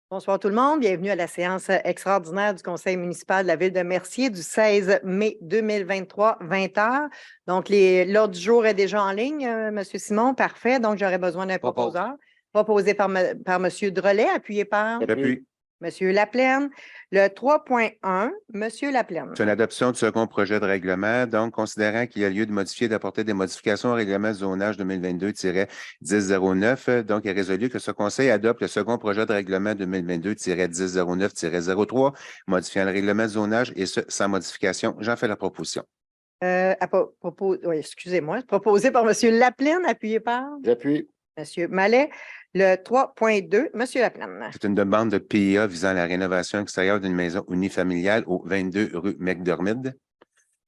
Bonsoir tout le monde. Bienvenue à la séance extraordinaire du Conseil municipal de la Ville de Mercier du 16 mai 2023, 20 heures. Donc, l'ordre du jour est déjà en ligne, M. Simon. Parfait. Donc, j'aurais besoin d'un proposeur. Proposé par M. Drolet, appuyé par J'appuie. M. Laplaine. Le 3.1, M. Laplaine. C'est l'adoption du second projet de règlement. Donc, considérant qu'il y a lieu de modifier et d'apporter des modifications au règlement du zonage 2022-1009, donc, il est résolu que ce Conseil adopte le second projet de règlement 2022-1009-03, modifiant le règlement de zonage et ce, sans modification. J'en fais la proposition. Oui, excusez-moi. Proposé par M. Laplaine, appuyé par J'appuie. M. Mallet. Le 3.2, M. Laplaine. C'est une demande de PIA visant la rénovation extérieure d'une maison unifamiliale au 22 rue McDermid.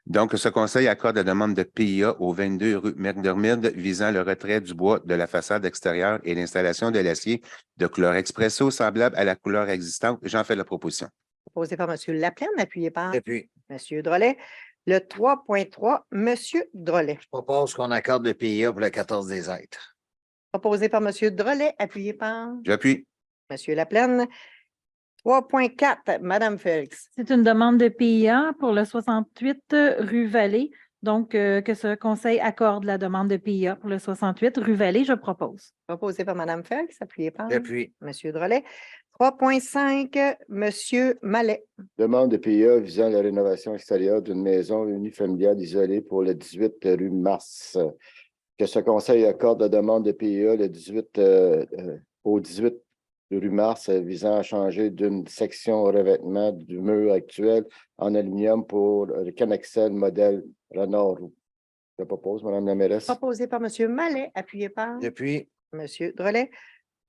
Donc, ce conseil accorde la demande de PIA au 22 rue McDermid visant le retrait du bois de la façade extérieure et l'installation de l'acier de couleur expresso semblable à la couleur existante. J'en fais la proposition. Proposé par M. Laplaine, appuyé par J'appuie. M. Drolet. Le 3.3, M. Drolet. Je propose qu'on accorde le PIA pour le 14 des êtres. Proposé par M. Drolet, appuyé par J'appuie. M. Laplaine. 3.4, Mme Félix. C'est une demande de PIA pour le 68 rue Vallée. Donc, que ce conseil accorde la demande de PIA pour le 68 rue Vallée, je propose. Proposé par Mme Félix, appuyé par J'appuie. M. Drolet. 3.5, M. Mallet. Demande de PIA visant la rénovation extérieure d'une maison unifamiliale isolée pour le 18 rue Mars. Que ce conseil accorde la demande de PIA au 18 rue Mars visant à changer d'une section revêtement du mur actuel en aluminium pour le Canaxel modèle Renault. Je propose, Mme la mairesse. Proposé par M. Mallet, appuyé par J'appuie. M. Drolet.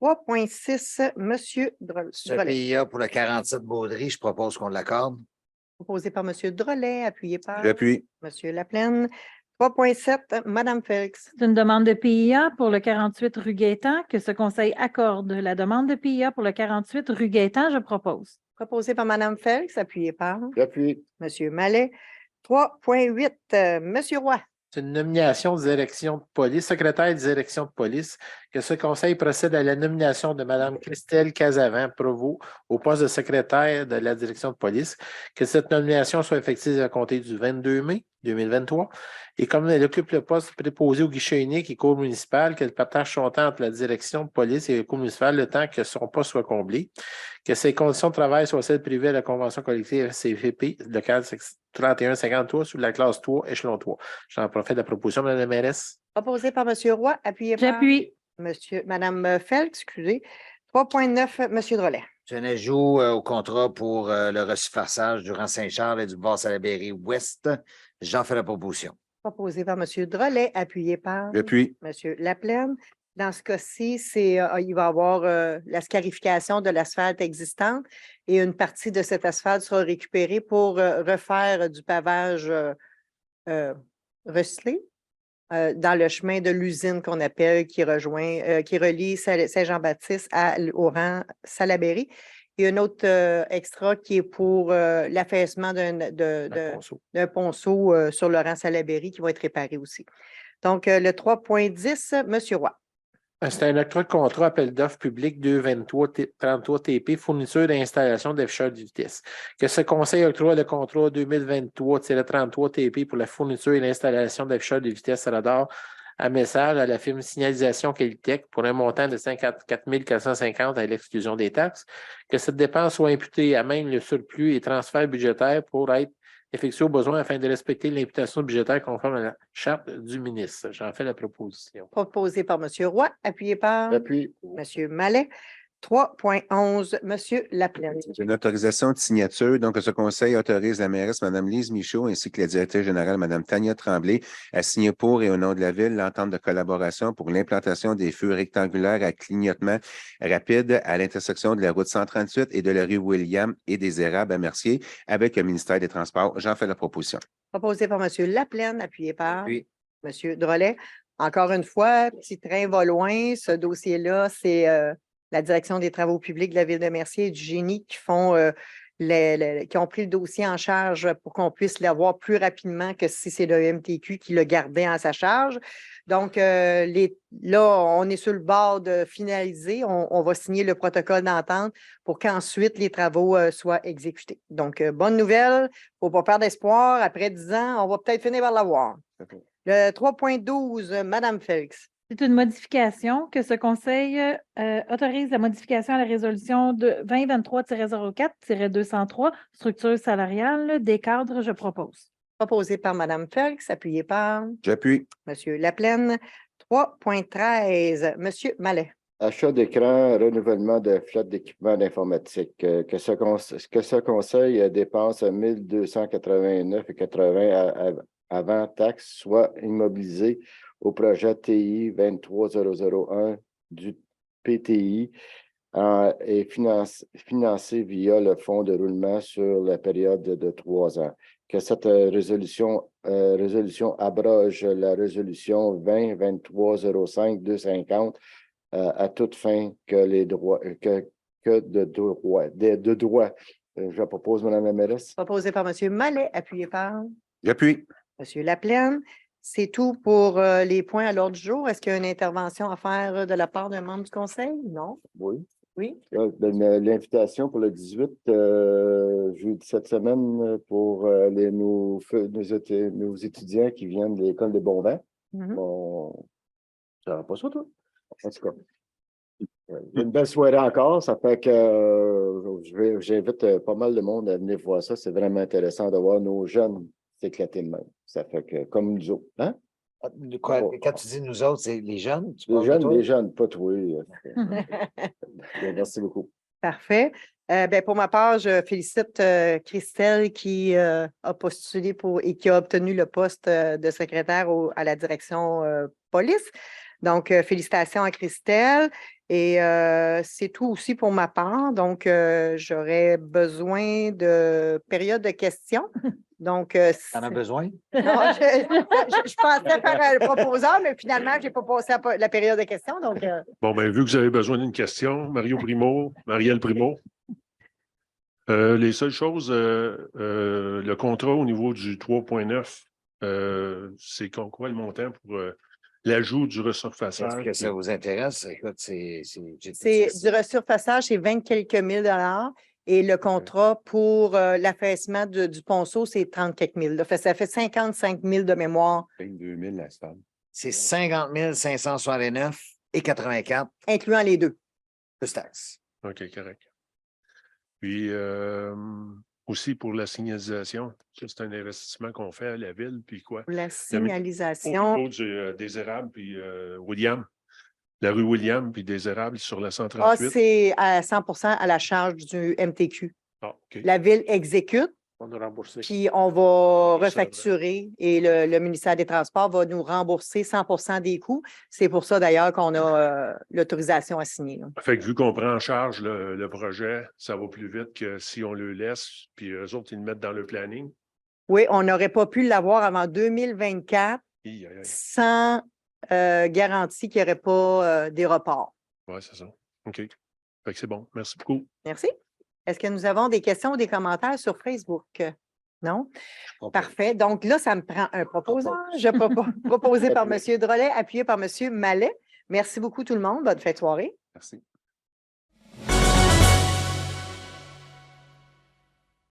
3.6, M. Drolet. Le PIA pour le 47 Baudry, je propose qu'on l'accorde. Proposé par M. Drolet, appuyé par J'appuie. M. Laplaine. 3.7, Mme Félix. C'est une demande de PIA pour le 48 rue Gaétan. Que ce conseil accorde la demande de PIA pour le 48 rue Gaétan, je propose. Proposé par Mme Félix, appuyé par J'appuie. M. Mallet. 3.8, M. Roy. C'est une nomination de direction de police, secrétaire de direction de police, que ce conseil procède à la nomination de Mme Christelle Casavant-Provost au poste de secrétaire de la direction de police, que cette nomination soit effective à compter du 22 mai 2023. Et comme elle occupe le poste préposé au guichet unique et cour municipal, qu'elle partage son temps entre la direction de police et le cour municipal le temps que son poste soit comblé, que ses conditions de travail soient celles privées à la convention collective CVP, le cadre 3153 sous la classe 3, échelon 3. J'en profite de la proposition, Mme la mairesse. Proposé par M. Roy, appuyé par J'appuie. Mme Félix, excusez. 3.9, M. Drolet. Je n'ajoute au contrat pour le resurfaçage du rang Saint-Charles et du boulevard Salaberry Ouest. J'en fais la proposition. Proposé par M. Drolet, appuyé par J'appuie. M. Laplaine. Dans ce cas-ci, il va y avoir la scarification de l'asphalte existante et une partie de cet asphalte sera récupérée pour refaire du pavage recyclé dans le chemin de l'usine qu'on appelle, qui relie Saint-Jean-Baptiste au rang Salaberry. Il y a un autre extra qui est pour l'affaissement d'un ponceau sur le rang Salaberry qui va être réparé aussi. Donc, le 3.10, M. Roy. C'est un octroi de contrat appel d'offres public 223-33 TP, fourniture et installation d'afficheurs de vitesse. Que ce conseil octroie le contrat 2023-33 TP pour la fourniture et l'installation d'afficheurs de vitesse radar à message à la firme Signalisation Qualitech pour un montant de 54 450 à l'exclusion des taxes. Que cette dépense soit imputée à même le surplus et transfert budgétaire pour être effectué au besoin afin de respecter l'imputation budgétaire conforme à la charte du ministre. J'en fais la proposition. Proposé par M. Roy, appuyé par J'appuie. M. Mallet. 3.11, M. Laplaine. C'est une autorisation de signature. Donc, ce conseil autorise la mairesse, Mme Lise Michaud, ainsi que la directrice générale, Mme Tania Tremblay, à signer pour et au nom de la Ville l'entente de collaboration pour l'implantation des feux rectangulaires à clignotement rapide à l'intersection de la route 138 et de la rue William et des Érables à Mercier avec le ministère des Transports. J'en fais la proposition. Proposé par M. Laplaine, appuyé par Oui. M. Drolet. Encore une fois, petit train va loin. Ce dossier-là, c'est la direction des travaux publics de la Ville de Mercier et du Génie qui font qui ont pris le dossier en charge pour qu'on puisse l'avoir plus rapidement que si c'est le MTQ qui le gardait en sa charge. Donc, là, on est sur le bord de finaliser. On va signer le protocole d'entente pour qu'ensuite les travaux soient exécutés. Donc, bonne nouvelle, il ne faut pas perdre espoir. Après 10 ans, on va peut-être finir par l'avoir. Le 3.12, Mme Félix. C'est une modification que ce conseil autorise la modification à la résolution de 2023-04-203, structure salariale des cadres, je propose. Proposé par Mme Félix, appuyé par J'appuie. M. Laplaine. 3.13, M. Mallet. Achat d'écran, renouvellement de flotte d'équipement d'informatique. Que ce conseil dépense 1 289,80 avant taxe, soit immobilisé au projet TI 23001 du PTI et financé via le fonds de roulement sur la période de 3 ans. Que cette résolution abroge la résolution 20-23-05-250 à toute fin que les droits, de droit. Je propose, Mme la mairesse. Proposé par M. Mallet, appuyé par J'appuie. M. Laplaine. C'est tout pour les points à l'ordre du jour. Est-ce qu'il y a une intervention à faire de la part d'un membre du conseil? Non? Oui. Oui? L'invitation pour le 18, jeudi cette semaine, pour nos étudiants qui viennent de l'École des Bons Vents. Bon, ça va pas ça, toi? En tout cas, une belle soirée encore. Ça fait que j'invite pas mal de monde à venir voir ça. C'est vraiment intéressant de voir nos jeunes s'éclater de même. Ça fait que, comme nous autres. Hein? Quand tu dis nous autres, c'est les jeunes? Les jeunes, pas toi. Merci beaucoup. Parfait. Pour ma part, je félicite Christelle qui a postulé et qui a obtenu le poste de secrétaire à la direction police. Donc, félicitations à Christelle. Et c'est tout aussi pour ma part. Donc, j'aurais besoin de période de questions. Donc, T'en as besoin? non, je pensais faire le proposeur, mais finalement, je n'ai pas passé à la période de questions. Donc, Bon, bien, vu que vous avez besoin d'une question, Marielle Primo, les seules choses, le contrat au niveau du 3.9, c'est quoi le montant pour l'ajout du resurfaçage? Est-ce que ça vous intéresse? Écoute, c'est du resurfaçage, c'est 20 quelques mille dollars. Et le contrat pour l'affaissement du ponceau, c'est 30 quelques mille. Ça fait 55 000 de mémoire. 22 000 la stade. C'est 50 569 et 84. Incluant les deux. Plus taxes. OK, correct. Puis, aussi pour la signalisation, ça, c'est un investissement qu'on fait à la ville, puis quoi? Pour la signalisation. Au niveau des érables, puis William. La rue William, puis des érables sur la 138. C'est à 100% à la charge du MTQ. Ah, OK. La ville exécute, On a remboursé. puis on va refacturer et le ministère des Transports va nous rembourser 100% des coûts. C'est pour ça d'ailleurs qu'on a l'autorisation à signer. Là. Fait que vu qu'on prend en charge le projet, ça va plus vite que si on le laisse, puis eux autres, ils le mettent dans le planning. Oui, on n'aurait pas pu l'avoir avant 2024 sans garantie qu'il n'y aurait pas des reports. Oui, c'est ça. OK. Fait que c'est bon. Merci beaucoup. Merci. Est-ce que nous avons des questions ou des commentaires sur Facebook? Non? Parfait. Donc là, ça me prend un proposeur. Proposé par M. Drolet, appuyé par M. Mallet. Merci beaucoup tout le monde. Bonne fête de soirée. Merci.